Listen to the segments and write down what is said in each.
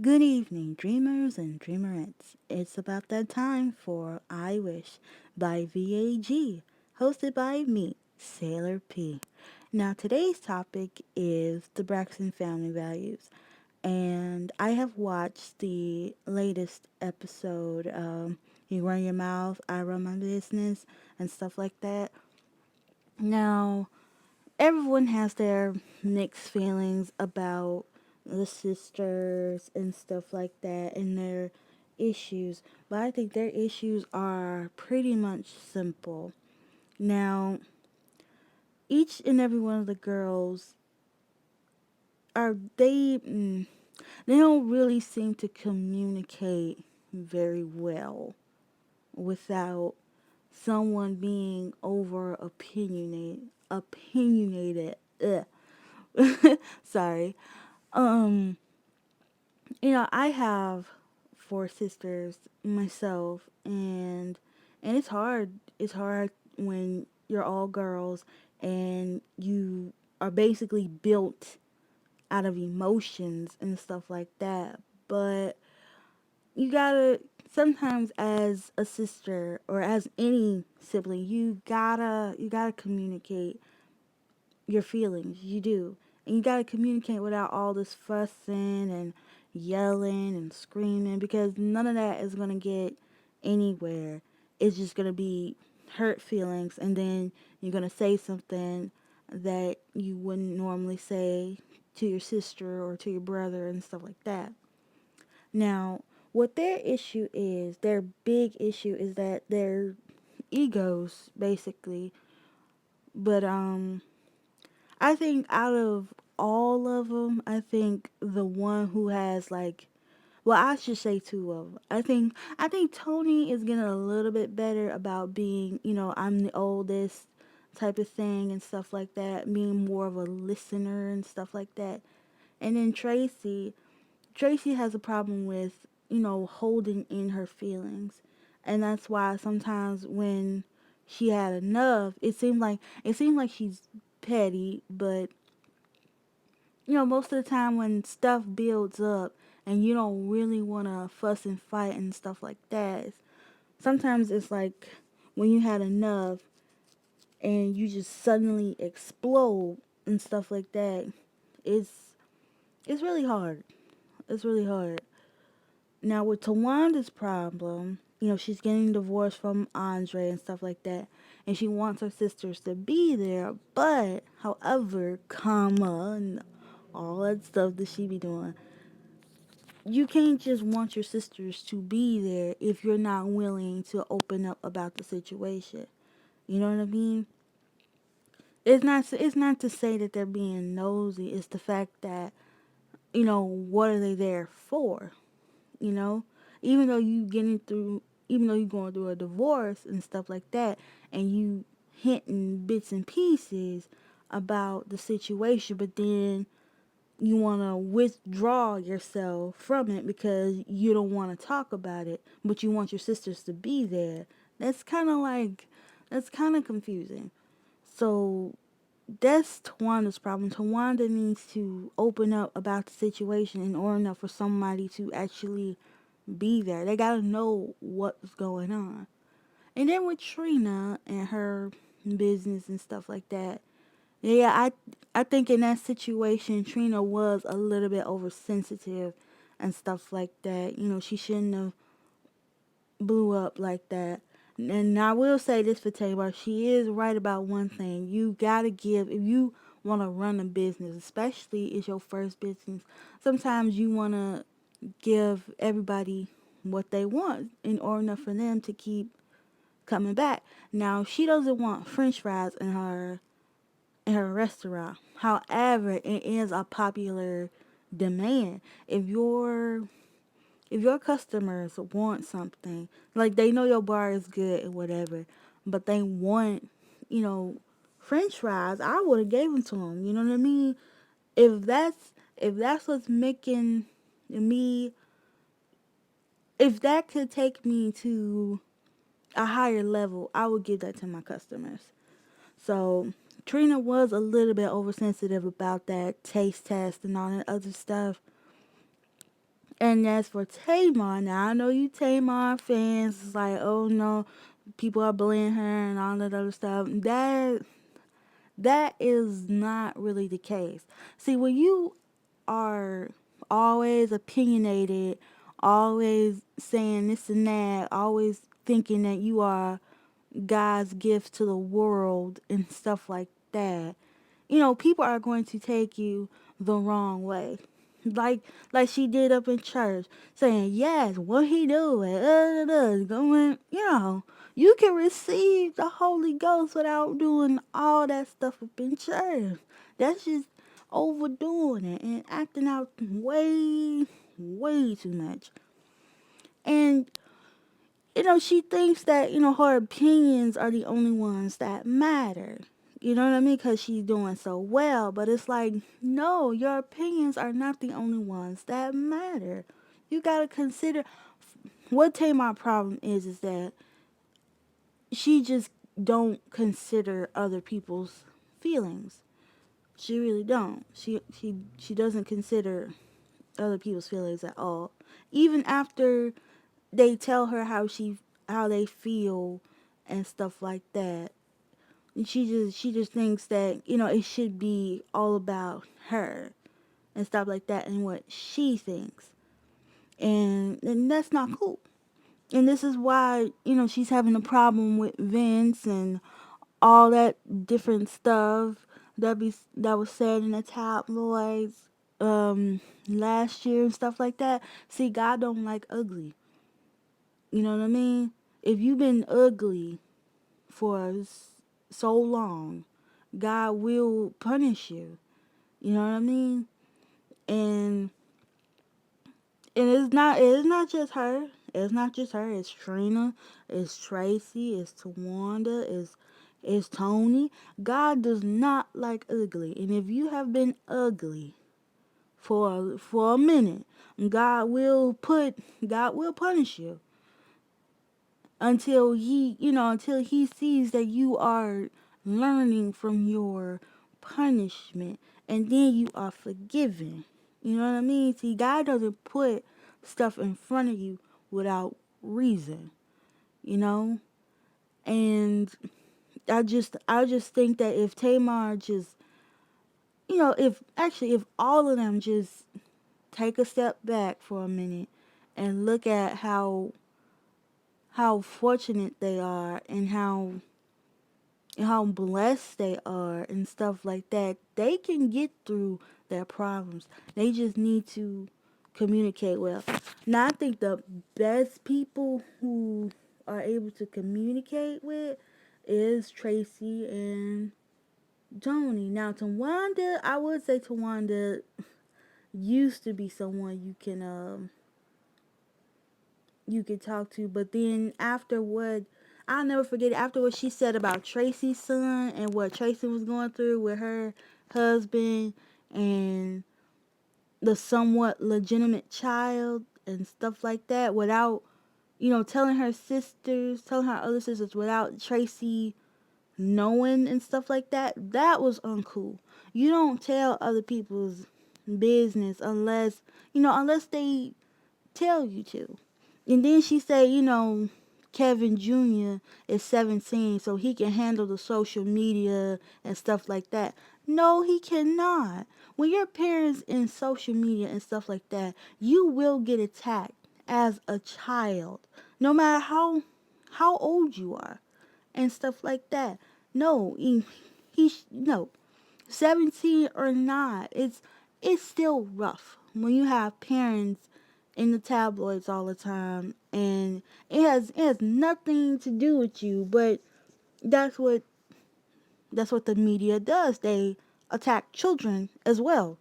Good evening, dreamers and dreamerettes. It's about that time for I Wish by VAG, hosted by me, Sailor P. Now, today's topic is the Braxton family values, and I have watched the latest episode. You run your mouth, I run my business, and stuff like that. Now, everyone has their mixed feelings about the sisters and stuff like that and their issues, but I think their issues are pretty much simple. Now, each and every one of the girls are they don't really seem to communicate very well without someone being over opinionated. Ugh. Sorry. Um, I have four sisters myself, and it's hard. It's hard when you're all girls and you are basically built out of emotions and stuff like that. But you gotta sometimes as a sister or as any sibling, you gotta communicate your feelings. You do. And you got to communicate without all this fussing and yelling and screaming because none of that is going to get anywhere. It's just going to be hurt feelings, and then you're going to say something that you wouldn't normally say to your sister or to your brother and stuff like that. Now, what their big issue is that their egos basically. But I think out of all of them, I think the one who has well, I should say two of them. I think Tony is getting a little bit better about being, I'm the oldest type of thing and stuff like that, being more of a listener and stuff like that. And then Tracy has a problem with, holding in her feelings. And that's why sometimes when she had enough, it seemed like she's petty, but most of the time when stuff builds up and you don't really want to fuss and fight and stuff like that, sometimes it's like when you had enough and you just suddenly explode and stuff like that, it's it's really hard. It's really hard. Now with Tawanda's problem, she's getting divorced from Andre and stuff like that, and she wants her sisters to be there, but however, and all that stuff that she be doing, you can't just want your sisters to be there if you're not willing to open up about the situation. You know what I mean? It's not to say that they're being nosy. It's the fact that what are they there for? You know, even though even though you're going through a divorce and stuff like that, and you hinting bits and pieces about the situation, but then you want to withdraw yourself from it because you don't want to talk about it, but you want your sisters to be there. That's kind of like, that's kind of confusing. So that's Tawanda's problem. Tawanda needs to open up about the situation in order for somebody to actually be there. They got to know what's going on. And then with Trina and her business and stuff like that, yeah, I think in that situation Trina was a little bit oversensitive and stuff like that. She shouldn't have blew up like that. And I will say this for Tamar, she is right about one thing. You gotta give if you want to run a business, especially it's your first business. Sometimes you want to give everybody what they want in order for them to keep coming back. Now she doesn't want French fries in her restaurant. However, it is a popular demand. If your customers want something, like they know your bar is good and whatever, but they want, you know, French fries, I would have gave them to them. You know what I mean? If that's what's making me, if that could take me to a higher level, I would give that to my customers. So Trina was a little bit oversensitive about that taste test and all that other stuff. And as for Tamar, now I know you Tamar fans is like, oh no, people are bullying her and all that other stuff. That is not really the case. See, when you are always opinionated, always saying this and that, always thinking that you are God's gift to the world and stuff like that, people are going to take you the wrong way. Like like she did up in church, saying, yes, what he doing? Going, you can receive the Holy Ghost without doing all that stuff up in church. That's just overdoing it and acting out way, way too much. And she thinks that, her opinions are the only ones that matter. You know what I mean? Because she's doing so well. But it's like, no, your opinions are not the only ones that matter. You got to consider what Tamar's problem is that she just don't consider other people's feelings. She really don't. She doesn't consider other people's feelings at all. Even after they tell her how they feel and stuff like that. And she just thinks that, it should be all about her and stuff like that and what she thinks. And that's not cool. And this is why, she's having a problem with Vince and all that different stuff that was said in the tabloids last year and stuff like that. See, God don't like ugly. You know what I mean? If you've been ugly for so long, God will punish you. You know what I mean? And it's not just her. It's not just her. It's Trina. It's Tracy. It's Tawanda. It's Tony. God does not like ugly. And if you have been ugly for a minute, God will punish you until he sees that you are learning from your punishment, and then you are forgiven. You know what I mean? See, God doesn't put stuff in front of you without reason, you know? And I just think that if Tamar just, if all of them just take a step back for a minute and look at how fortunate they are and how blessed they are and stuff like that, they can get through their problems. They just need to communicate well. Now, I think the best people who are able to communicate with is Tracy and Tony. Now, Tawanda, I would say Tawanda used to be someone you could talk to, but then after what I'll never forget it, after what she said about Tracy's son and what Tracy was going through with her husband and the somewhat legitimate child and stuff like that, without telling her other sisters without Tracy knowing and stuff like that, that was uncool. You don't tell other people's business unless they tell you to. And then she said, Kevin Jr. is 17, so he can handle the social media and stuff like that. No, he cannot. When your parents in social media and stuff like that, you will get attacked as a child, no matter how old you are and stuff like that. No, no. 17 or not, it's still rough when you have parents in the tabloids all the time, and it has nothing to do with you, but that's what that's what the media does. They attack children as well.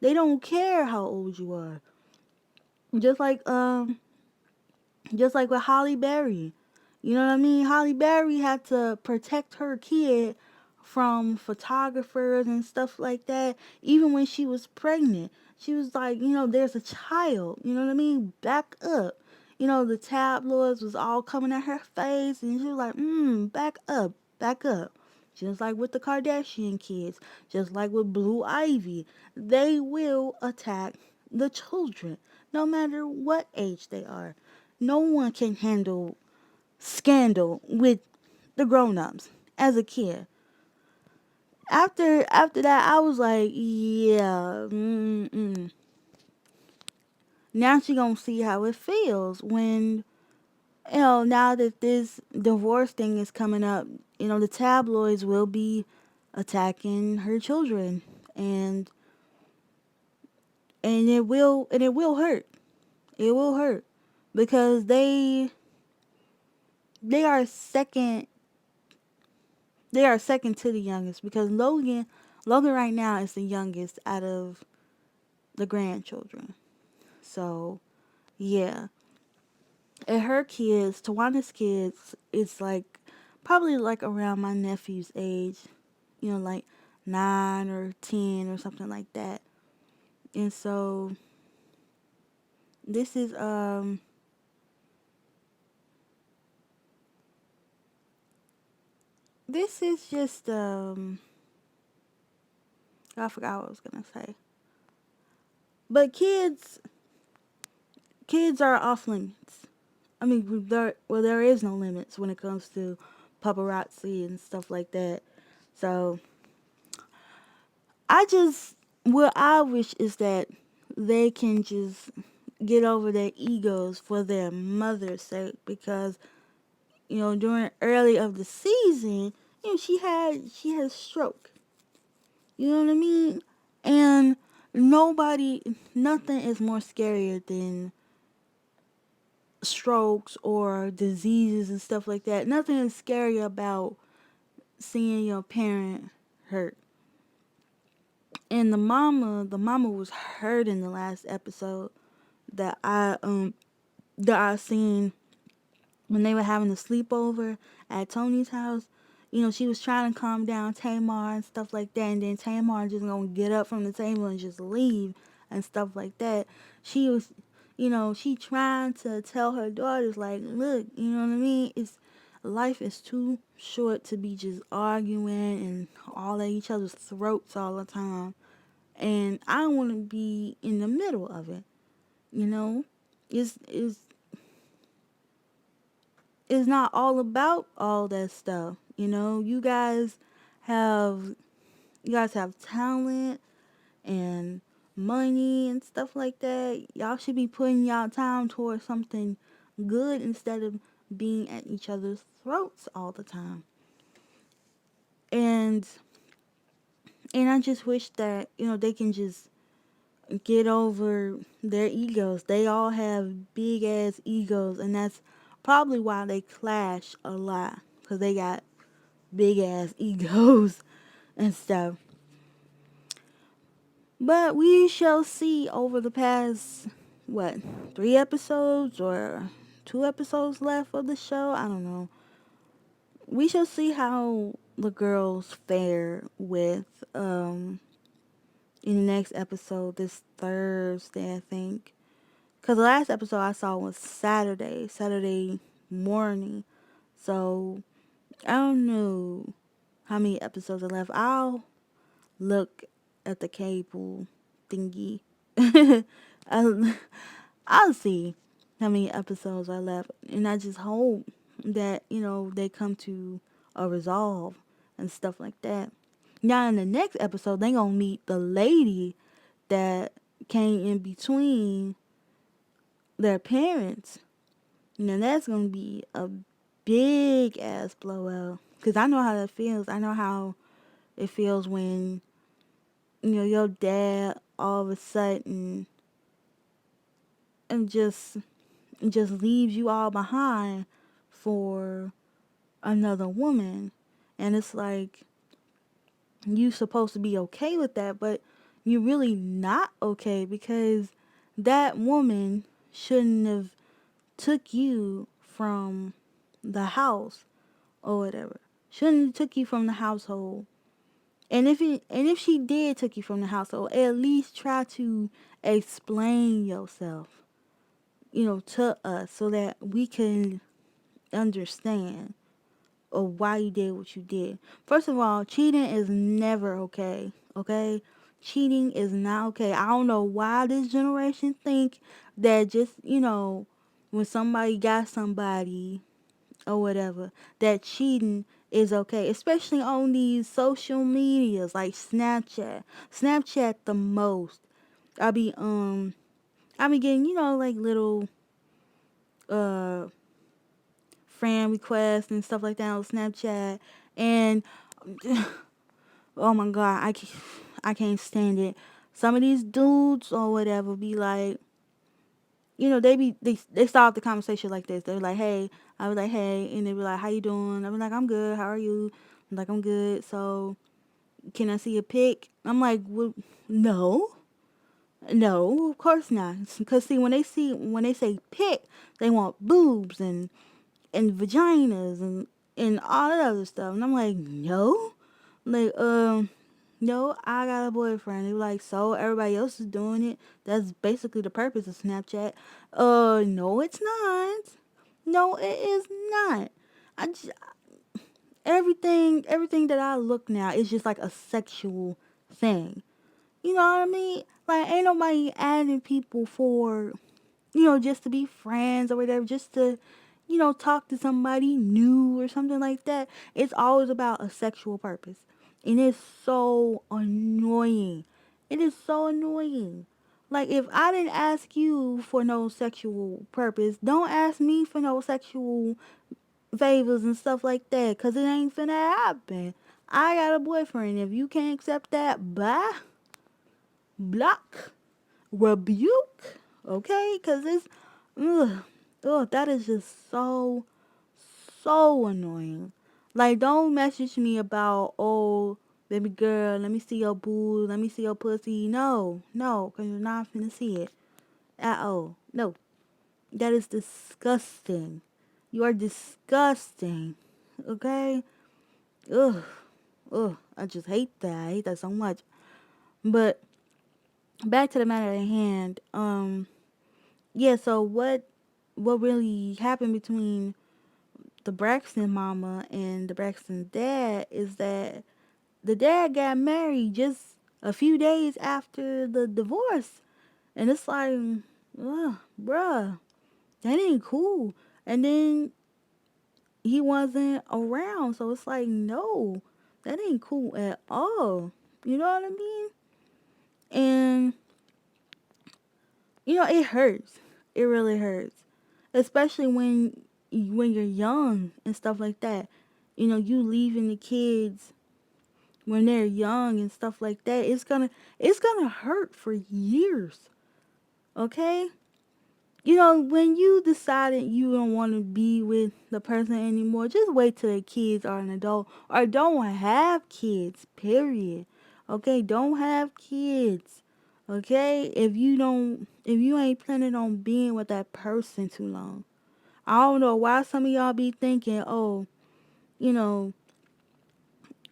They don't care how old you are. Just like just like with Holly Berry. You know what I mean? Holly Berry had to protect her kid from photographers and stuff like that. Even when she was pregnant, she was like, there's a child. You know what I mean? Back up. The tabloids was all coming at her face, and she was like, back up, back up. Just like with the Kardashian kids, just like with Blue Ivy, they will attack the children. no matter what age they are. No one can handle scandal with the grown-ups as a kid. After that, I was like, yeah, now she gonna see how it feels when, now that this divorce thing is coming up, the tabloids will be attacking her children, and it will hurt. It will hurt because they are second they are second to the youngest, because Logan right now is the youngest out of the grandchildren. So yeah, and her kids, Tawana's kids, is like probably like around my nephew's age, like 9 or 10 or something like that. And so this is just I forgot what I was gonna say. But kids are off limits. I mean, there is no limits when it comes to paparazzi and stuff like that. So I just what I wish is that they can just get over their egos for their mother's sake, because during early of the season, she had a stroke. You know what I mean? And nothing is more scarier than strokes or diseases and stuff like that. Nothing is scary about seeing your parent hurt. And the mama was hurt in the last episode that I seen when they were having a sleepover at Tony's house. She was trying to calm down Tamar and stuff like that, and then Tamar just gonna get up from the table and just leave and stuff like that. She was, she trying to tell her daughters, like, look, you know what I mean? Life is too short to be just arguing and all at each other's throats all the time, and I don't want to be in the middle of it. You know, it's it's not all about all that stuff. Have you guys have talent and money and stuff like that. Y'all should be putting y'all time towards something good instead of being at each other's throats all the time. And I just wish that, they can just get over their egos. They all have big ass egos, and that's probably why they clash a lot, because they got big ass egos and stuff. But we shall see over the past, what, 3 episodes or 2 episodes left of the show? I don't know. We shall see how the girls fare with, in the next episode, this Thursday, I think. Because the last episode I saw was Saturday morning. So, I don't know how many episodes are left. I'll look at the cable thingy. I'll, I'll see how many episodes are left. And I just hope that, they come to a resolve and stuff like that. Now, in the next episode, they going to meet the lady that came in between their parents. That's going to be a big ass blowout. Because I know how that feels. I know how it feels when, your dad all of a sudden and just leaves you all behind for another woman. And it's like, you supposed to be okay with that, but you're really not okay, because that woman shouldn't have took you from the house or whatever. Shouldn't have took you from the household. And if she did took you from the household, at least try to explain yourself, to us, so that we can understand of why you did what you did. First of all, cheating is never okay. Okay? Cheating is not okay. I don't know why this generation think that just, when somebody got somebody or whatever, that cheating is okay, especially on these social medias like Snapchat. Snapchat the most. I be I be getting, like little uh friend requests and stuff like that on Snapchat, and oh my god, I can't stand it. Some of these dudes or whatever be like, they start the conversation like this. They're like, "Hey," I was like, "Hey," and they be like, "How you doing?" I be like, "I'm good. How are you?" I'm like, "I'm good." So, can I see a pic? I'm like, well, no, no, of course not. Because see, when they say pic, they want boobs and vaginas and all that other stuff, and I'm like, no, like no, I got a boyfriend. They were like, so everybody else is doing it. That's basically the purpose of Snapchat. No, it's not. No, it is not. I just, everything that I look now is just like a sexual thing. You know what I mean? Like, ain't nobody adding people for, just to be friends or whatever, just to, talk to somebody new or something like that. It's always about a sexual purpose. And it's so annoying. It is so annoying. Like, if I didn't ask you for no sexual purpose, don't ask me for no sexual favors and stuff like that, because it ain't finna happen. I got a boyfriend. If you can't accept that, bye, block, rebuke, okay? Because it's, ugh, that is just so annoying. Like, don't message me about, oh, baby girl, let me see your boo, let me see your pussy. No, no, because you're not finna see it at all. No, that is disgusting. You are disgusting, okay? Ugh, ugh, I just hate that. I hate that so much. But back to the matter at hand. Yeah. So what really happened between the Braxton mama and the Braxton dad is that the dad got married just a few days after the divorce, and it's like, bruh, that ain't cool. And then he wasn't around, so it's like, no, that ain't cool at all. You know what I mean? And it hurts. It really hurts, especially when you're young and stuff like that. You leaving the kids when they're young and stuff like that. It's gonna hurt for years. Okay. When you decided you don't want to be with the person anymore, just wait till the kids are an adult or don't have kids, period. Okay, don't have kids. Okay, if you ain't planning on being with that person too long. I don't know why some of y'all be thinking, oh, you know,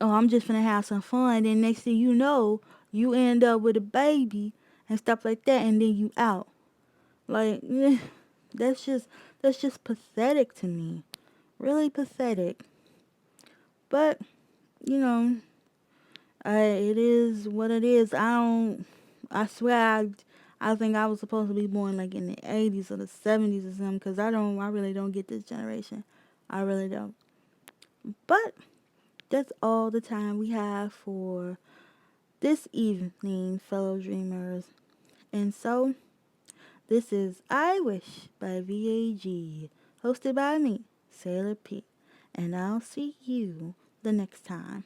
oh, I'm just gonna have some fun. Then next thing you know, you end up with a baby and stuff like that, and then you out. Like, that's just that's just pathetic to me. Really pathetic. But, you know, it is what it is. I swear I think I was supposed to be born like in the 80s or the 70s or something, cuz I really don't get this generation. I really don't. But that's all the time we have for this evening, fellow dreamers. And so, this is I Wish by VAG, hosted by me, Sailor P. And I'll see you the next time.